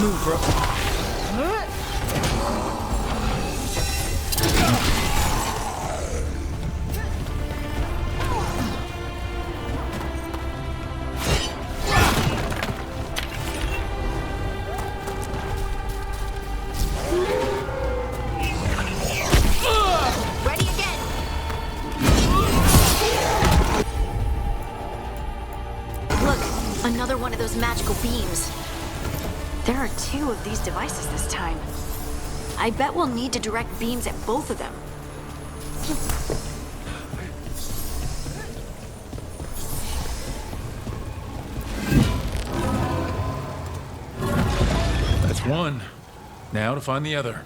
Move, bro. Ready again. Look, another one of those magical beams. There are two of these devices this time. I bet we'll need to direct beams at both of them. That's one. Now to find the other.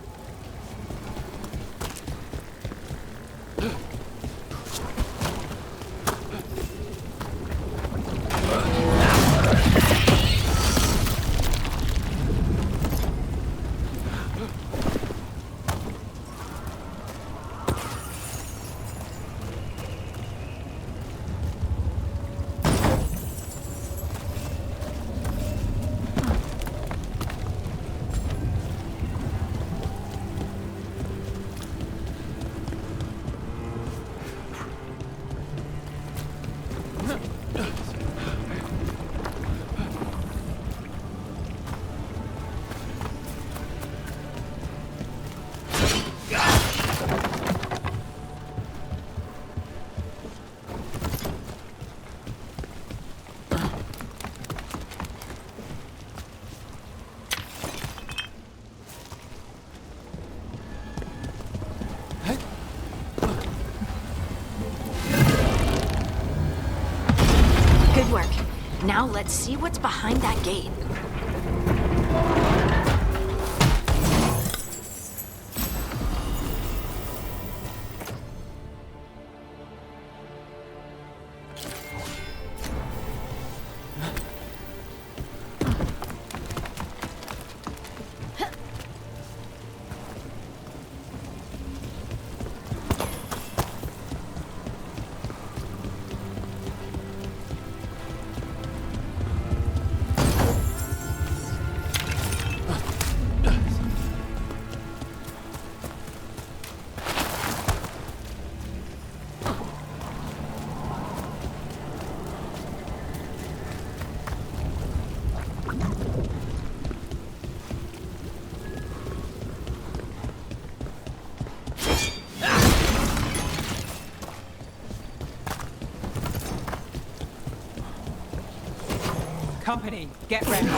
Good work. Now let's see what's behind that gate. Company, get ready.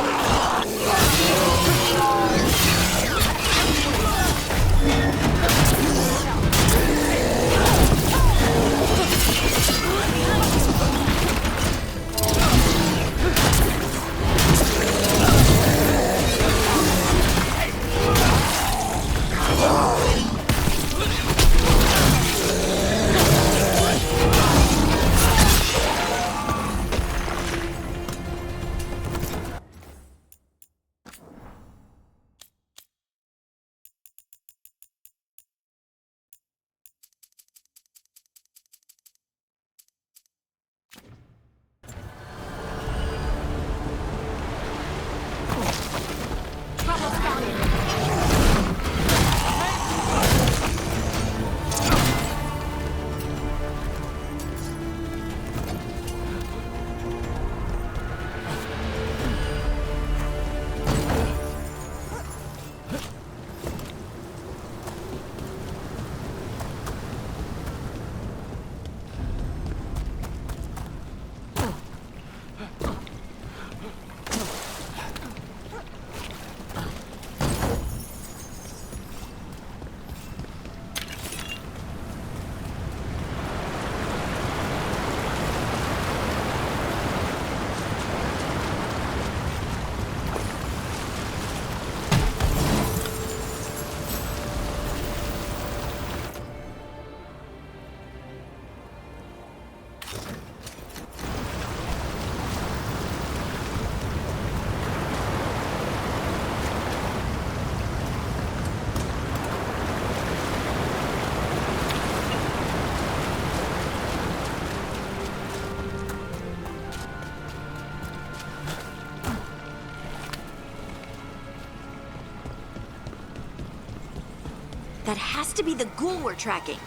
That has to be the ghoul we're tracking.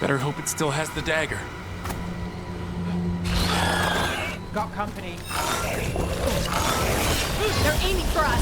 Better hope it still has the dagger. Got company. They're aiming for us.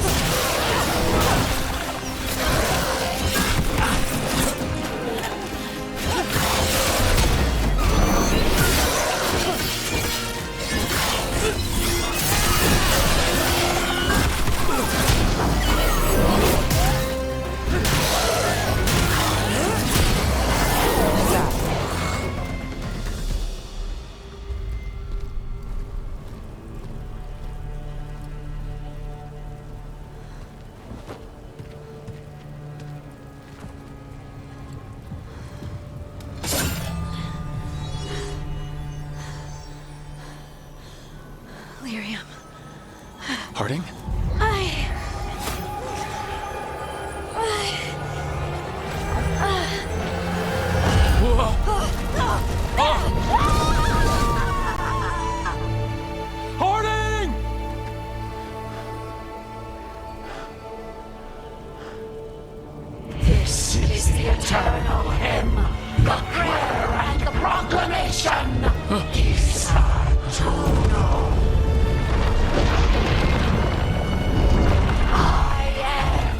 Lyrium. Harding? Harding! This is the eternal hymn, the prayer and the proclamation. Isatuno. I am.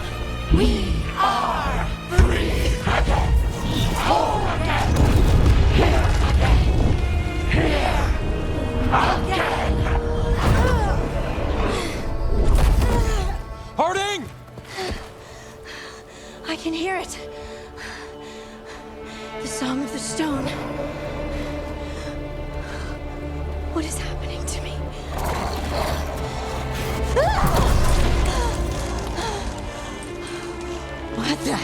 We are free again. Whole again. Here again. Here again. Harding! I can hear it. The Song of the Stone. What is happening to me? What the?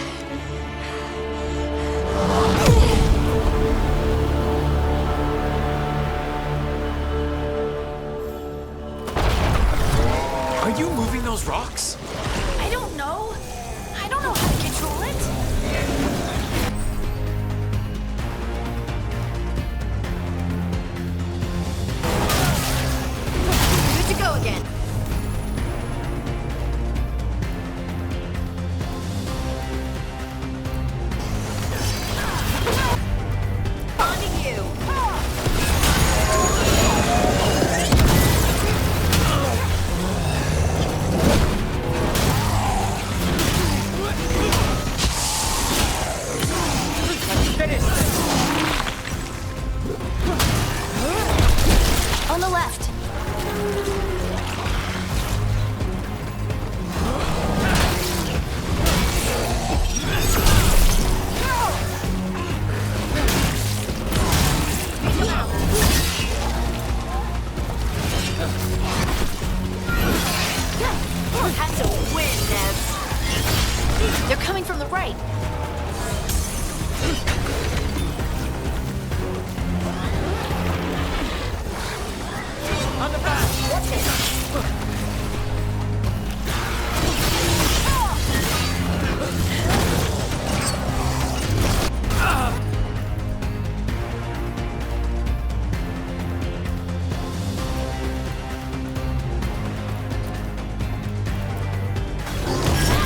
Are you moving those rocks? I don't know. I don't know how to control it. Good to go again. On to you. Finish this. On the left. Has to win, Nev. They're coming from the right. On the back. Watch it.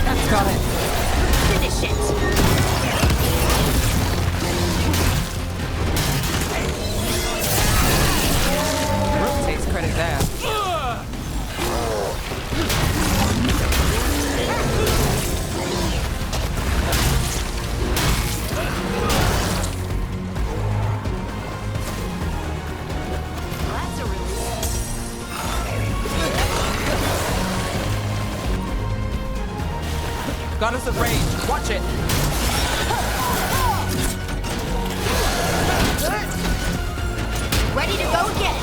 That's got it. Finish it. Rook takes credit there. That's a relief. Got us at range. Watch it. Ready to go again.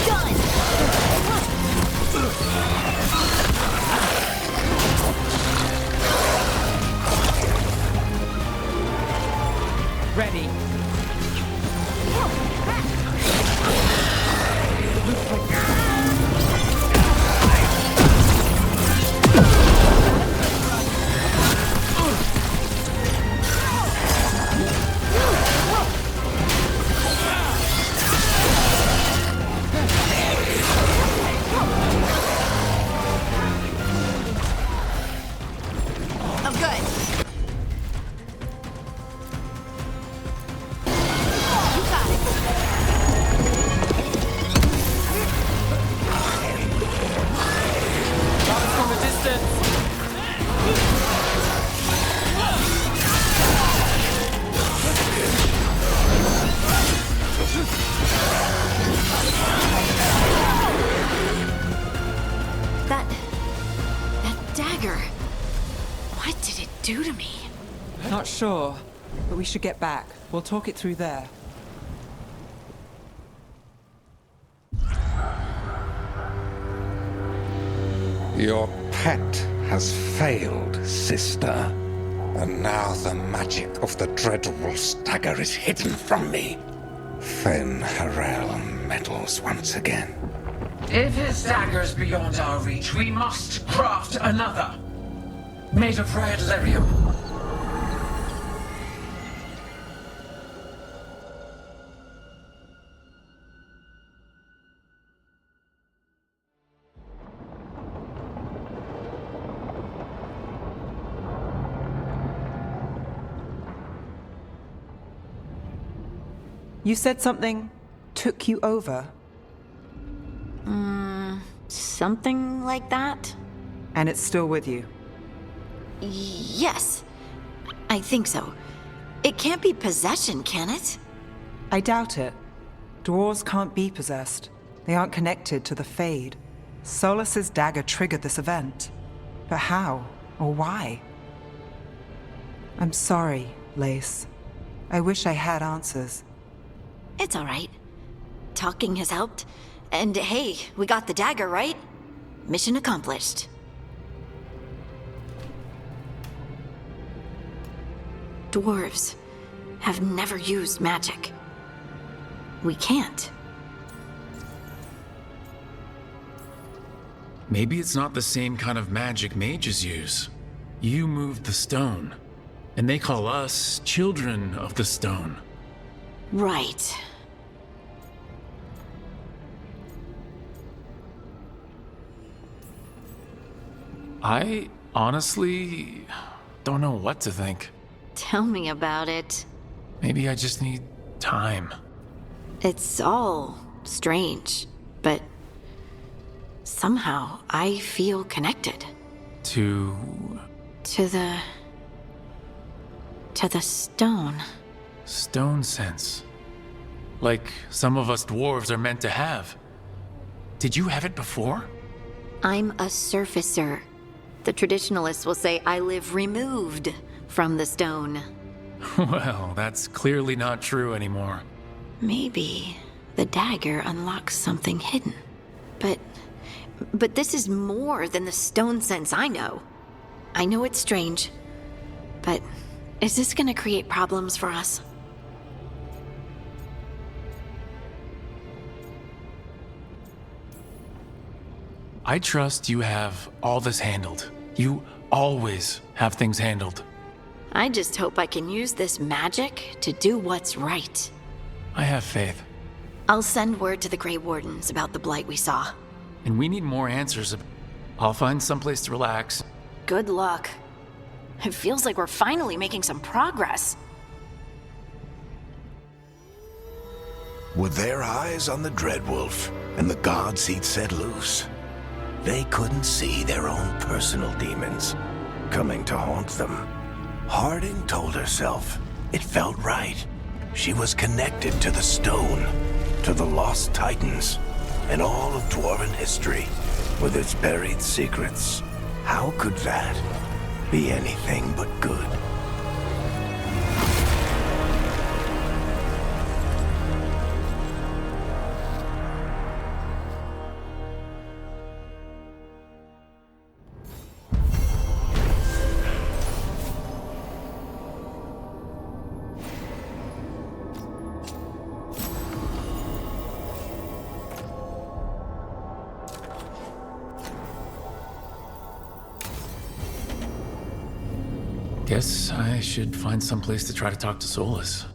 Done. Ready. sure, but we should get back. We'll talk it through there. Your pet has failed, sister. And now the magic of the Dreadwolf's dagger is hidden from me. Fen Harel meddles once again. If his dagger's beyond our reach, we must craft another. Made of red lyrium. You said something took you over, Something like that? and it's still with you. Yes. I think so. It can't be possession, can it? I doubt it. Dwarves can't be possessed. They aren't connected to the Fade. Solas's dagger triggered this event. But how? Or why? I'm sorry, Lace. I wish I had answers. It's all right. Talking has helped. And hey, we got the dagger, right? Mission accomplished. Dwarves have never used magic. We can't. Maybe it's not the same kind of magic mages use. You moved the stone, and they call us children of the stone. Right. I honestly don't know what to think. Tell me about it. Maybe I just need time. It's all strange, but somehow I feel connected To... to the stone. stone sense. Like some of us dwarves are meant to have. Did you have it before? I'm a surfacer. The traditionalists will say I live removed from the stone. Well, that's clearly not true anymore. Maybe the dagger unlocks something hidden. But this is more than the stone sense I know. I know it's strange, but is this gonna create problems for us? I trust you have all this handled. You always have things handled. I just hope I can use this magic to do what's right. I have faith. I'll send word to the Grey Wardens about the blight we saw. And we need more answers. I'll find someplace to relax. Good luck. It feels like we're finally making some progress. With their eyes on the Dreadwolf and the gods he'd set loose, they couldn't see their own personal demons coming to haunt them. Harding told herself it felt right. She was connected to the stone, to the lost titans, and all of Dwarven history with its buried secrets. How could that be anything but good? Guess I should find someplace to try to talk to Solus.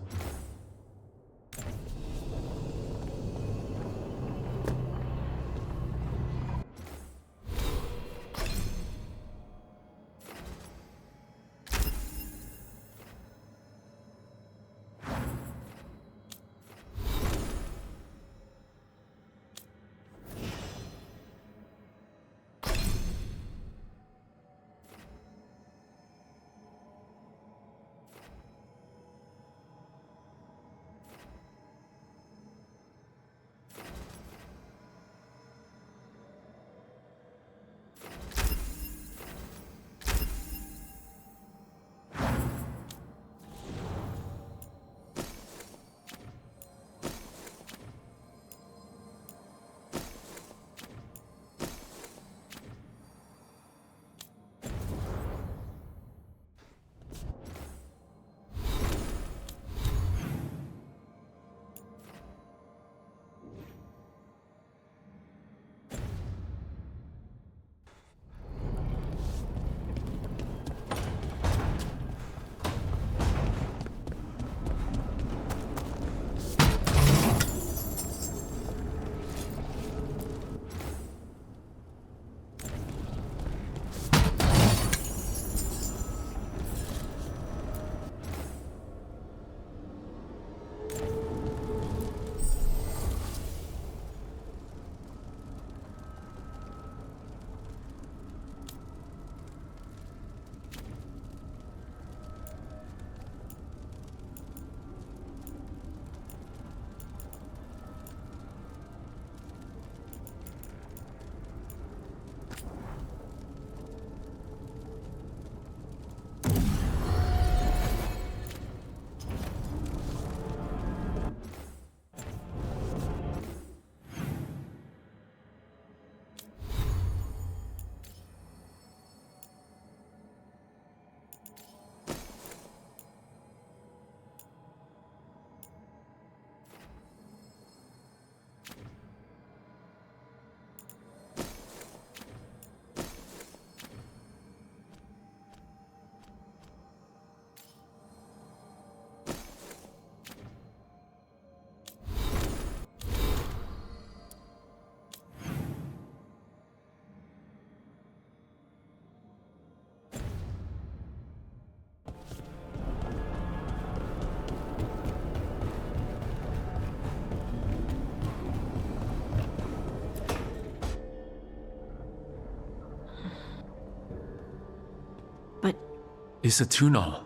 Isatunal.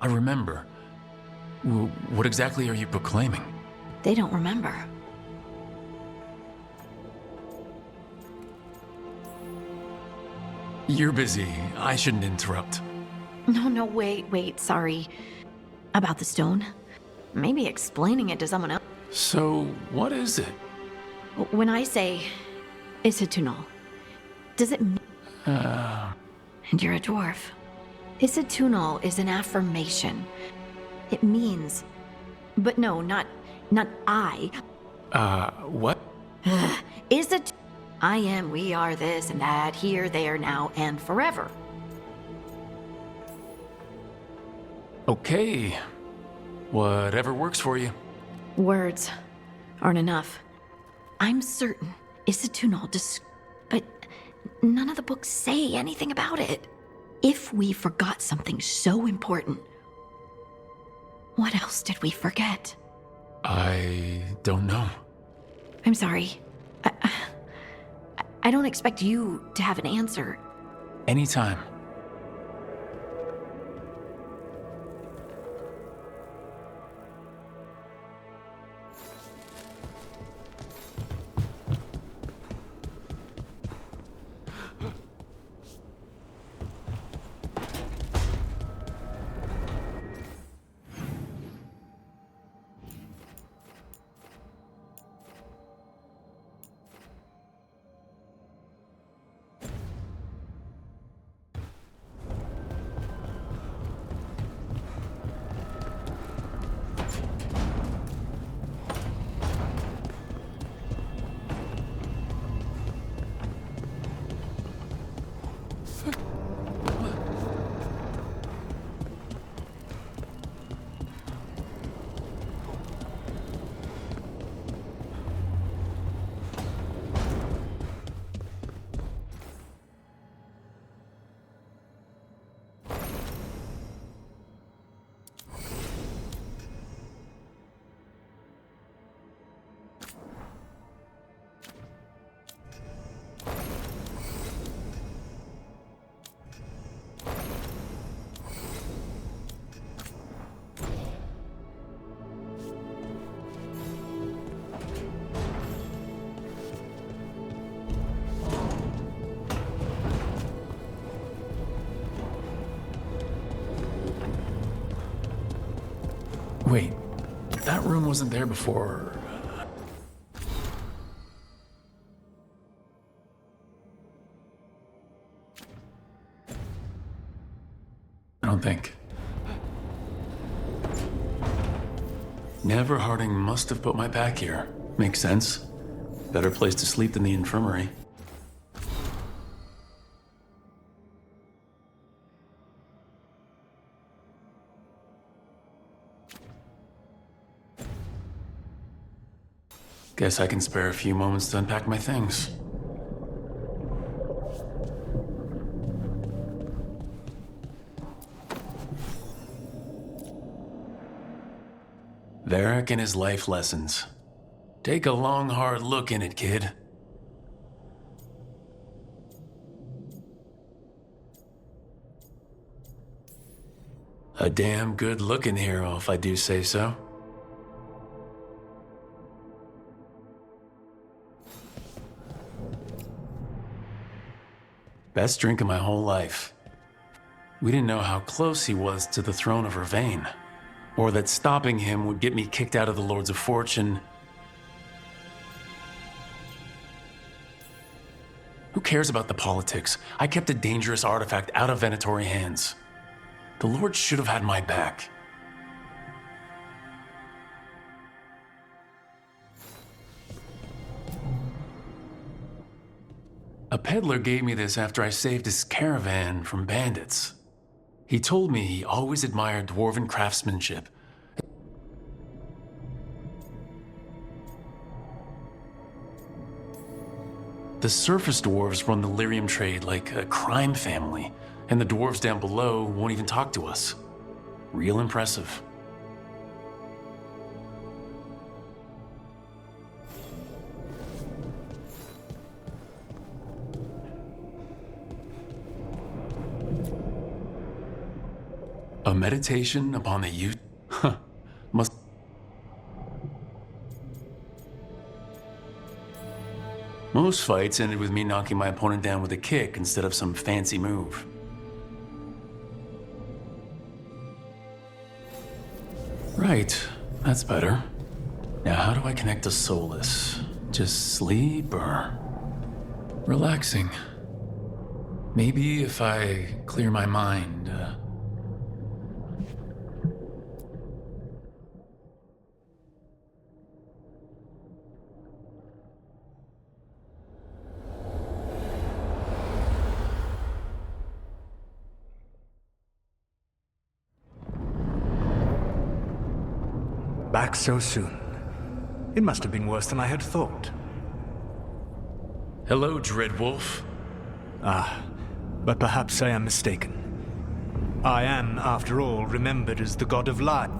I remember. What exactly are you proclaiming? They don't remember. You're busy. I shouldn't interrupt. No, wait, sorry. About the stone? Maybe explaining it to someone else. So, what is it? When I say Isatunal, does it mean... And you're a dwarf. Isatunal is an affirmation. It means... But no, not I. What? Isat... I am, we are, this and that, here, there, now, and forever. Okay. Whatever works for you. Words aren't enough. I'm certain Isatunal but none of the books say anything about it. If we forgot something so important, what else did we forget? I don't know. I'm sorry. I don't expect you to have an answer. Anytime. Wait, that room wasn't there before. I don't think. Never Harding must have put my pack here. Makes sense. Better place to sleep than the infirmary. Guess I can spare a few moments to unpack my things. Varric and his life lessons. Take a long, hard look in it, kid. A damn good looking hero, if I do say so. Best drink of my whole life. We didn't know how close he was to the throne of Vervain, or that stopping him would get me kicked out of the Lords of Fortune. Who cares about the politics? I kept a dangerous artifact out of Venatori hands. The Lord should have had my back. A peddler gave me this after I saved his caravan from bandits. He told me he always admired dwarven craftsmanship. The surface dwarves run the lyrium trade like a crime family, and the dwarves down below won't even talk to us. Real impressive. A meditation upon the Huh. Must... Most fights ended with me knocking my opponent down with a kick instead of some fancy move. Right, that's better. Now how do I connect to Solus? Just sleep or... relaxing? Maybe if I clear my mind, Back so soon. It must have been worse than I had thought. Hello, Dreadwolf. But perhaps I am mistaken. I am, after all, remembered as the god of light.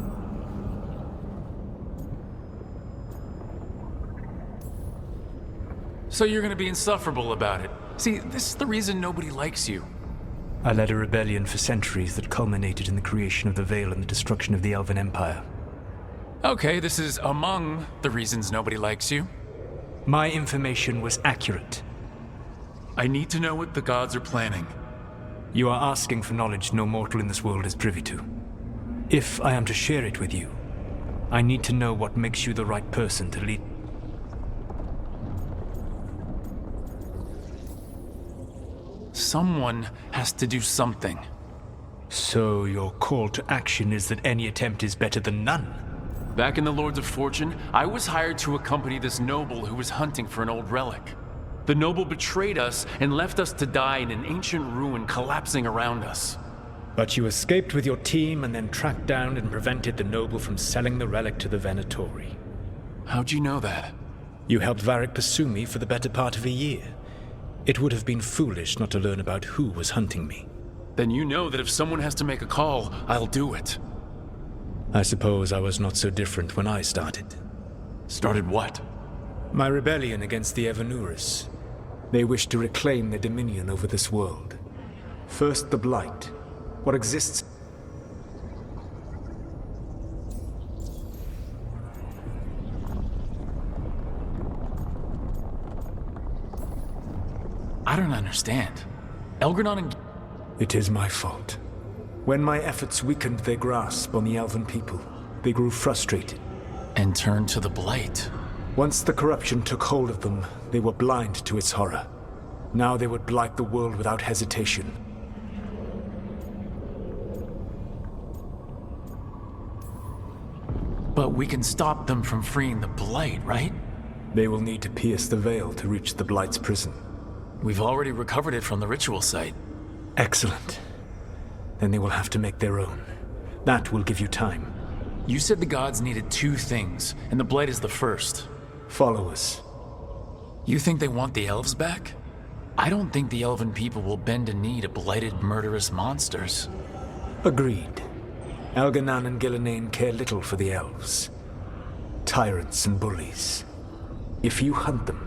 So you're gonna be insufferable about it. See, this is the reason nobody likes you. I led a rebellion for centuries that culminated in the creation of the Veil and the destruction of the Elven Empire. Okay, this is among the reasons nobody likes you. My information was accurate. I need to know what the gods are planning. You are asking for knowledge no mortal in this world is privy to. If I am to share it with you, I need to know what makes you the right person to lead. Someone has to do something. So your call to action is that any attempt is better than none? Back in the Lords of Fortune, I was hired to accompany this noble who was hunting for an old relic. The noble betrayed us and left us to die in an ancient ruin collapsing around us. But you escaped with your team and then tracked down and prevented the noble from selling the relic to the Venatori. How'd you know that? You helped Varric pursue me for the better part of a year. It would have been foolish not to learn about who was hunting me. Then you know that if someone has to make a call, I'll do it. I suppose I was not so different when I started. Started what? My rebellion against the Evanuris. They wished to reclaim their dominion over this world. First the Blight. What exists... I don't understand. Elgranon and... It is my fault. When my efforts weakened their grasp on the Elven people, they grew frustrated. And turned to the Blight. Once the corruption took hold of them, they were blind to its horror. Now they would blight the world without hesitation. But we can stop them from freeing the Blight, right? They will need to pierce the veil to reach the Blight's prison. We've already recovered it from the ritual site. Excellent. Then they will have to make their own. That will give you time. You said the gods needed two things, and the Blight is the first. Follow us. You think they want the elves back? I don't think the elven people will bend a knee to blighted, murderous monsters. Agreed. Elganan and Gillenane care little for the elves. Tyrants and bullies. If you hunt them...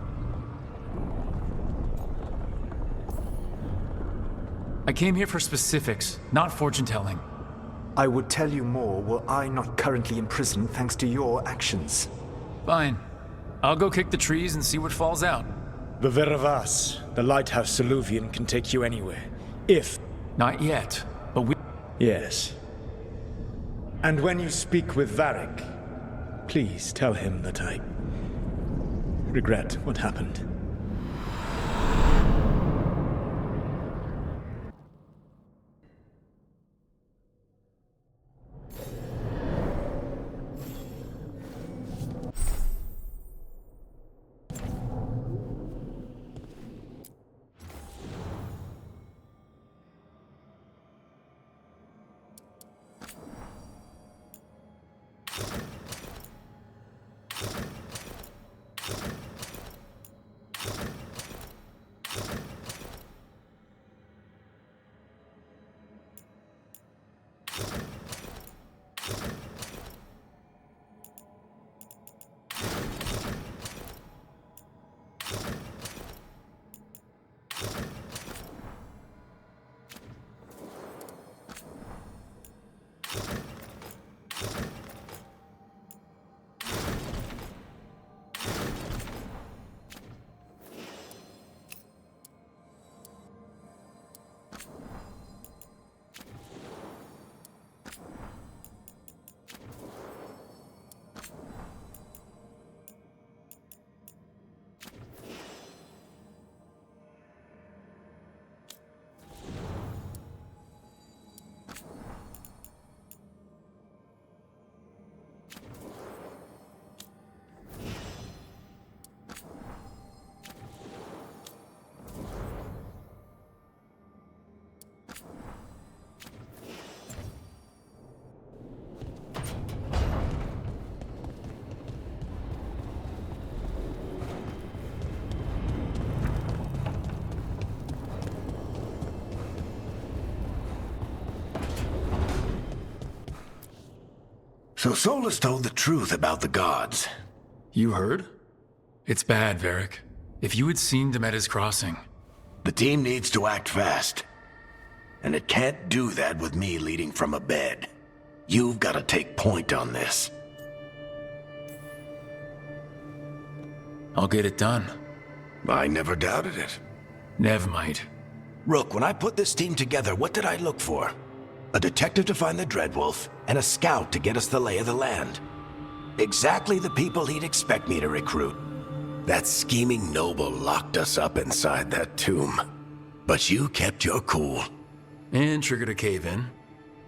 I came here for specifics, not fortune-telling. I would tell you more were I not currently in prison thanks to your actions. Fine. I'll go kick the trees and see what falls out. The Veravas, the lighthouse Soluvian, can take you anywhere. If... Not yet, but we... Yes. And when you speak with Varric, please tell him that I regret what happened. So Solus told the truth about the gods. You heard? It's bad, Varric. If you had seen Demeter's crossing... The team needs to act fast. And it can't do that with me leading from a bed. You've got to take point on this. I'll get it done. I never doubted it. Never mind. Rook, when I put this team together, what did I look for? A detective to find the Dreadwolf, and a scout to get us the lay of the land. Exactly the people he'd expect me to recruit. That scheming noble locked us up inside that tomb. But you kept your cool. And triggered a cave-in.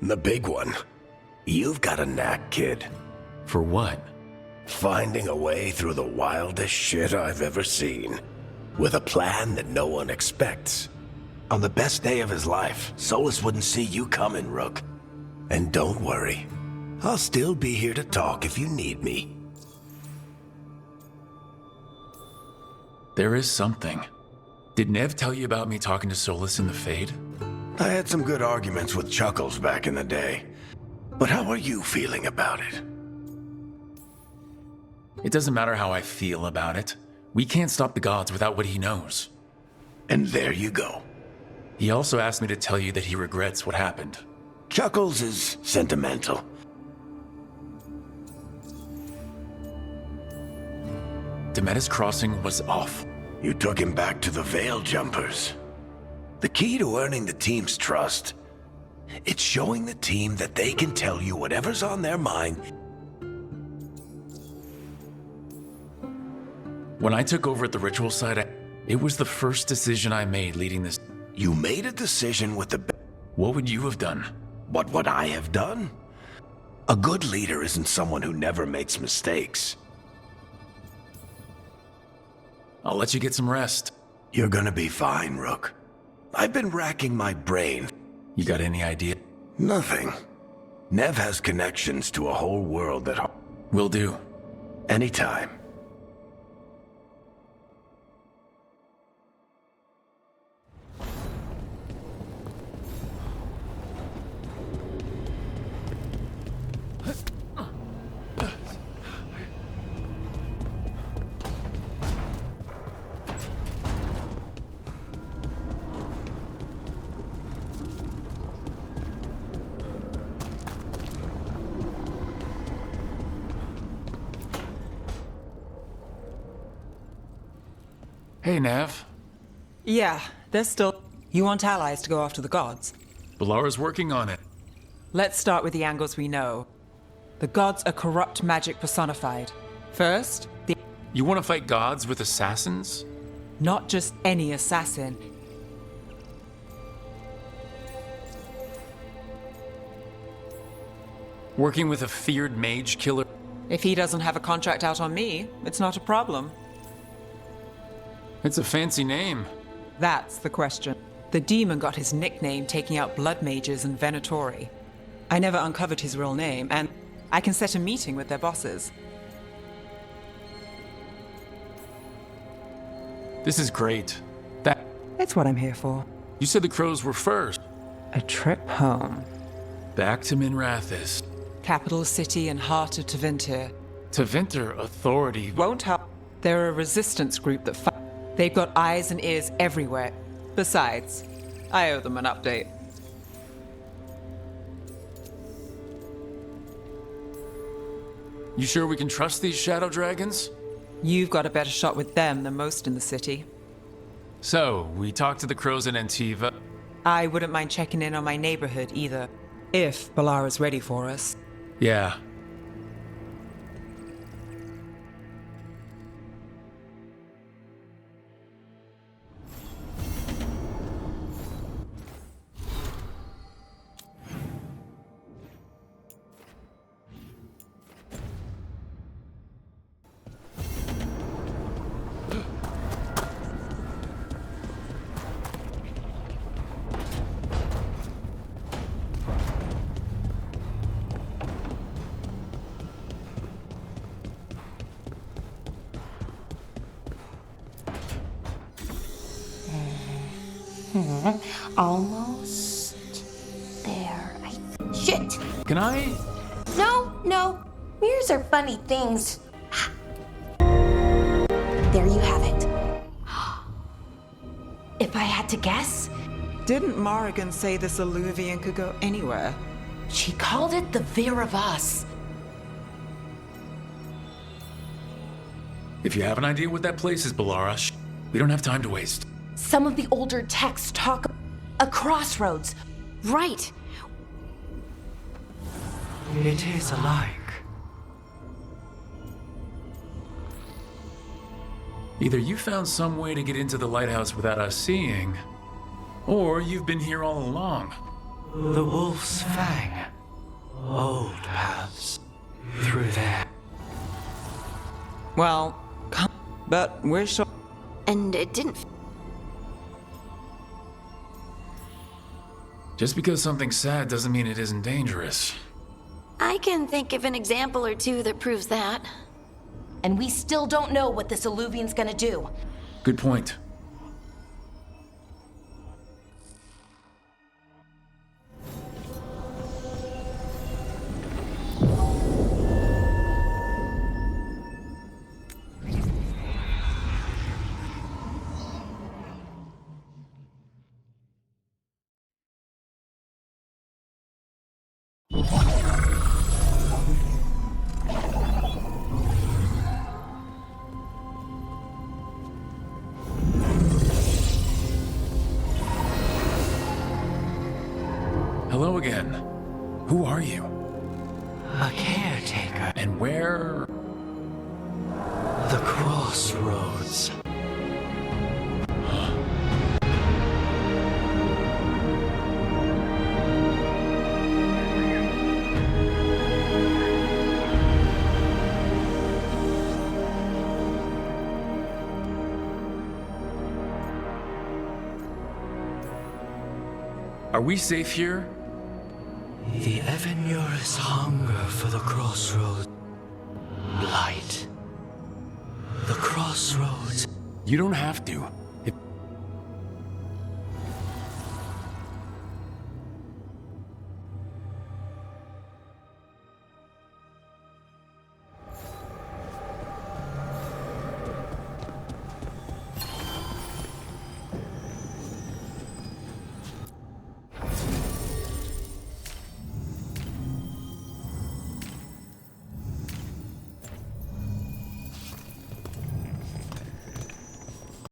The big one. You've got a knack, kid. For what? Finding a way through the wildest shit I've ever seen. With a plan that no one expects. On the best day of his life, Solus wouldn't see you coming, Rook. And don't worry. I'll still be here to talk if you need me. There is something. Did Nev tell you about me talking to Solus in the Fade? I had some good arguments with Chuckles back in the day. But how are you feeling about it? It doesn't matter how I feel about it. We can't stop the gods without what he knows. And there you go. He also asked me to tell you that he regrets what happened. Chuckles is sentimental. Demeter's crossing was off. You took him back to the Veil Jumpers. The key to earning the team's trust, it's showing the team that they can tell you whatever's on their mind. When I took over at the ritual site, it was the first decision I made leading this. You made a decision with the... What would you have done? What would I have done? A good leader isn't someone who never makes mistakes. I'll let you get some rest. You're gonna be fine, Rook. I've been racking my brain. You got any idea? Nothing. Nev has connections to a whole world that... Will do. Anytime. Hey, Nav. Yeah, they're still... You want allies to go after the gods? Balara's working on it. Let's start with the angles we know. The gods are corrupt magic personified. First, the... You want to fight gods with assassins? Not just any assassin. Working with a feared mage killer? If he doesn't have a contract out on me, it's not a problem. It's a fancy name. That's the question. The demon got his nickname taking out blood mages and Venatori. I never uncovered his real name, and I can set a meeting with their bosses. This is great. That's what I'm here for. You said the crows were first. A trip home. Back to Minrathis. Capital city and heart of Tevinter. Tevinter authority. Won't help. They're a resistance group that fight. They've got eyes and ears everywhere. Besides, I owe them an update. You sure we can trust these shadow dragons? You've got a better shot with them than most in the city. So, we talked to the crows in Antiva. I wouldn't mind checking in on my neighborhood either, if Balara's ready for us. Yeah. Almost there. Shit! Can I? No. Daggers are funny things. There you have it. If I had to guess, Didn't Morrigan say this Illuvian could go anywhere? she called it the Veer of Us. If you have an idea what that place is, Balara, we don't have time to waste. Some of the older texts talk a crossroads. Right. It is alike. Either you found some way to get into the lighthouse without us seeing, or you've been here all along. The Wolf's Fang. Old paths. Through there. Well, come, but we're sure. And it didn't. Just because something's sad doesn't mean it isn't dangerous. I can think of an example or two that proves that. And we still don't know what this Illuvian's gonna do. Good point. Hello again. Who are you? A caretaker. And where? The crossroads. Are we safe here? The Evanurus hunger for the crossroads. Light. The crossroads. You don't have to.